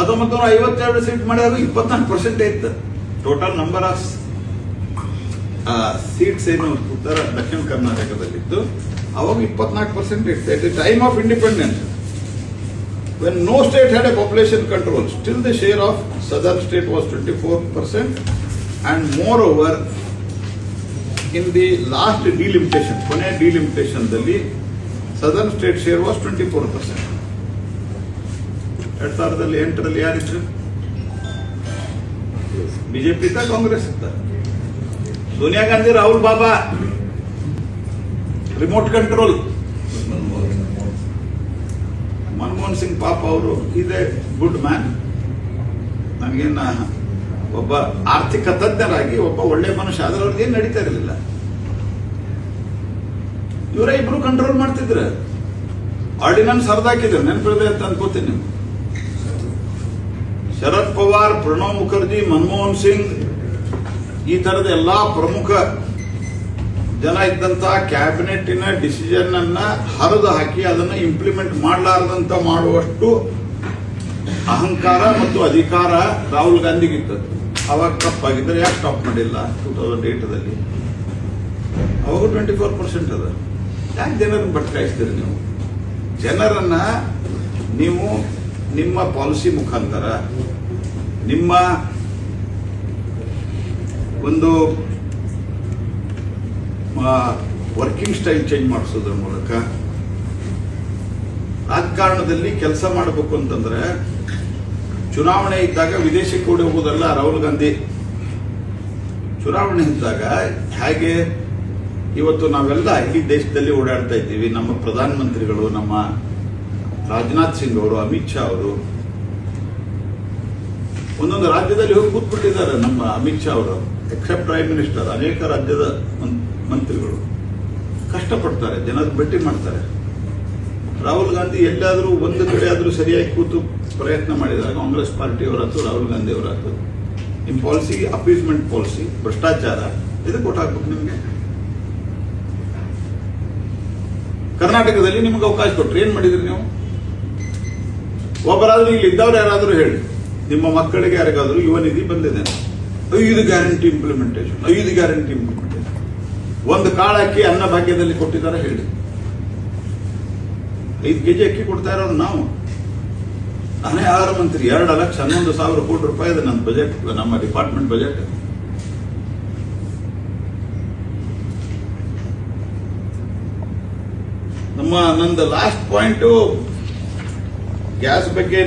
1952 seat ಮಾಡಿದಾಗ 24% ಇತ್ತು total number of seats ಏನು ಉತ್ತರ ದಕ್ಷಿಣ ಕರ್ನಾಟಕದಲ್ಲಿತ್ತು. ಅವಾಗ 24% ಇತ್ತು. At the time of independence, when no state had a population control, still the share of southern state was 24%, and moreover in the last delimitation, ಕೊನೆ delimitation ದಲ್ಲಿ southern state share was 24%. 2008 ಯಾರಿದ್ರು? BJP ಇತ್ತ, ಕಾಂಗ್ರೆಸ್ ಇತ್ತ? ಸೋನಿಯಾ ಗಾಂಧಿ, ರಾಹುಲ್ ಬಾಬಾ, remote control. Manmohan Singh ಪಾಪ ಅವರು ಇದೆ good man. ನನಗೇನ ಒಬ್ಬ ಆರ್ಥಿಕ ತಜ್ಞರಾಗಿ ಒಬ್ಬ ಒಳ್ಳೆ ಮನುಷ್ಯ ಆದ್ರೆ ಅವ್ರಿಗೆ ಏನು ನಡೀತಾ ಇರಲಿಲ್ಲ. ಇವರ ಇಬ್ರು ಕಂಟ್ರೋಲ್ ಮಾಡ್ತಿದ್ರ. ಆರ್ಡಿನೆನ್ಸ್ ಹರಿದಾಕಿದ್ರು, ನೆನಪಿದೆ ಅಂತ ಅನ್ಕೋತೀನಿ. ಶರದ್ ಪವಾರ್, ಪ್ರಣವ್ ಮುಖರ್ಜಿ, ಮನಮೋಹನ್ ಸಿಂಗ್, ಈ ತರದ ಎಲ್ಲಾ ಪ್ರಮುಖ ಜನ ಇದ್ದಂತ ಕ್ಯಾಬಿನೆಟ್ಟಿನ ಡಿಸಿಷನ್ ಅನ್ನ ಹರಿದು ಹಾಕಿ ಅದನ್ನು ಇಂಪ್ಲಿಮೆಂಟ್ ಮಾಡಲಾರದಂತ ಮಾಡುವಷ್ಟು ಅಹಂಕಾರ ಮತ್ತು ಅಧಿಕಾರ ರಾಹುಲ್ ಗಾಂಧಿಗಿತ್ತದ್ದು. ಅವಾಗ ತಪ್ಪಾಗಿದ್ರೆ ಯಾಕೆ ಸ್ಟಾಪ್ ಮಾಡಿಲ್ಲ 2008ದಲ್ಲಿ? ಅವಾಗ 24% ಅದ. ಯಾಕೆ ಜನರನ್ನು ಭಟ್ಕಾಯಿಸ್ತೀರಿ ನೀವು? ಜನರನ್ನ ನೀವು ನಿಮ್ಮ ಪಾಲಿಸಿ ಮುಖಾಂತರ, ನಿಮ್ಮ ಒಂದು ವರ್ಕಿಂಗ್ ಸ್ಟೈಲ್ ಚೇಂಜ್ ಮಾಡಿಸೋದ್ರ ಮೂಲಕ ರಾಜಕಾರಣದಲ್ಲಿ ಕೆಲಸ ಮಾಡಬೇಕು ಅಂತಂದ್ರೆ, ಚುನಾವಣೆ ಇದ್ದಾಗ ವಿದೇಶಕ್ಕೆ ಓಡಿ ಹೋಗೋದಲ್ಲ ರಾಹುಲ್ ಗಾಂಧಿ. ಚುನಾವಣೆ ಇದ್ದಾಗ ಹೇಗೆ ಇವತ್ತು ನಾವೆಲ್ಲ ಇಡೀ ದೇಶದಲ್ಲಿ ಓಡಾಡ್ತಾ ಇದ್ದೀವಿ. ನಮ್ಮ ಪ್ರಧಾನಮಂತ್ರಿಗಳು, ನಮ್ಮ ರಾಜನಾಥ್ ಸಿಂಗ್ ಅವರು, ಅಮಿತ್ ಶಾ ಅವರು ಒಂದೊಂದು ರಾಜ್ಯದಲ್ಲಿ ಹೋಗಿ ಕೂತ್ಬಿಟ್ಟಿದ್ದಾರೆ. ನಮ್ಮ ಅಮಿತ್ ಶಾ ಅವರು ಎಕ್ಸೆಪ್ಟ್ ಪ್ರೈಮ್ ಮಿನಿಸ್ಟರ್, ಅನೇಕ ರಾಜ್ಯದ ಮಂತ್ರಿಗಳು ಕಷ್ಟಪಡ್ತಾರೆ, ಜನರು ಭೇಟಿ ಮಾಡ್ತಾರೆ. ರಾಹುಲ್ ಗಾಂಧಿ ಎಲ್ಲಾದರೂ ಒಂದು ಕಡೆ ಆದರೂ ಸರಿಯಾಗಿ ಕೂತು ಪ್ರಯತ್ನ ಮಾಡಿದಾಗ ಕಾಂಗ್ರೆಸ್ ಪಾರ್ಟಿಯವರಾಯ್ತು, ರಾಹುಲ್ ಗಾಂಧಿ ಅವರಾಯ್ತು, ನಿಮ್ಮ ಪಾಲಿಸಿ ಅಪೀಸ್ಮೆಂಟ್ ಪಾಲಿಸಿ, ಭ್ರಷ್ಟಾಚಾರ, ಇದು ಕೊಟ್ಟು ಹಾಕ್ಬೇಕು ನಿಮಗೆ. ಕರ್ನಾಟಕದಲ್ಲಿ ನಿಮಗೆ ಅವಕಾಶ ಕೊಟ್ಟರು, ಏನ್ ಮಾಡಿದ್ರಿ ನೀವು? ಒಬ್ಬರಾದ್ರೂ ಇಲ್ಲಿ ಇದ್ದವ್ರು ಯಾರಾದರೂ ಹೇಳಿ, ನಿಮ್ಮ ಮಕ್ಕಳಿಗೆ ಯಾರಿಗಾದ್ರೂ ಯುವ ನಿಧಿ ಬಂದಿದೆ, 5 ಗ್ಯಾರಂಟಿ ಇಂಪ್ಲಿಮೆಂಟೇಷನ್, 5 ಗ್ಯಾರಂಟಿ ಇಂಪ್ಲಿಮೆಂಟೇಷನ್, ಒಂದು ಕಾಳು ಅಕ್ಕಿ ಅನ್ನ ಭಾಗ್ಯದಲ್ಲಿ ಕೊಟ್ಟಿದ್ದಾರೆ ಹೇಳಿ. 5 ಕೆಜಿ ಅಕ್ಕಿ ಕೊಡ್ತಾ ಇರೋದು ನಾವು. ನಾನೇ ಆಹಾರ ಮಂತ್ರಿ, 2,11,000 ಕೋಟಿ ರೂಪಾಯಿ ಇದೆ ನನ್ನ ಬಜೆಟ್, ನಮ್ಮ ಡಿಪಾರ್ಟ್ಮೆಂಟ್ ಬಜೆಟ್. ನಂದು ಲಾಸ್ಟ್ ಪಾಯಿಂಟ್ ಗ್ಯಾಸ್ ಬಗ್ಗೆ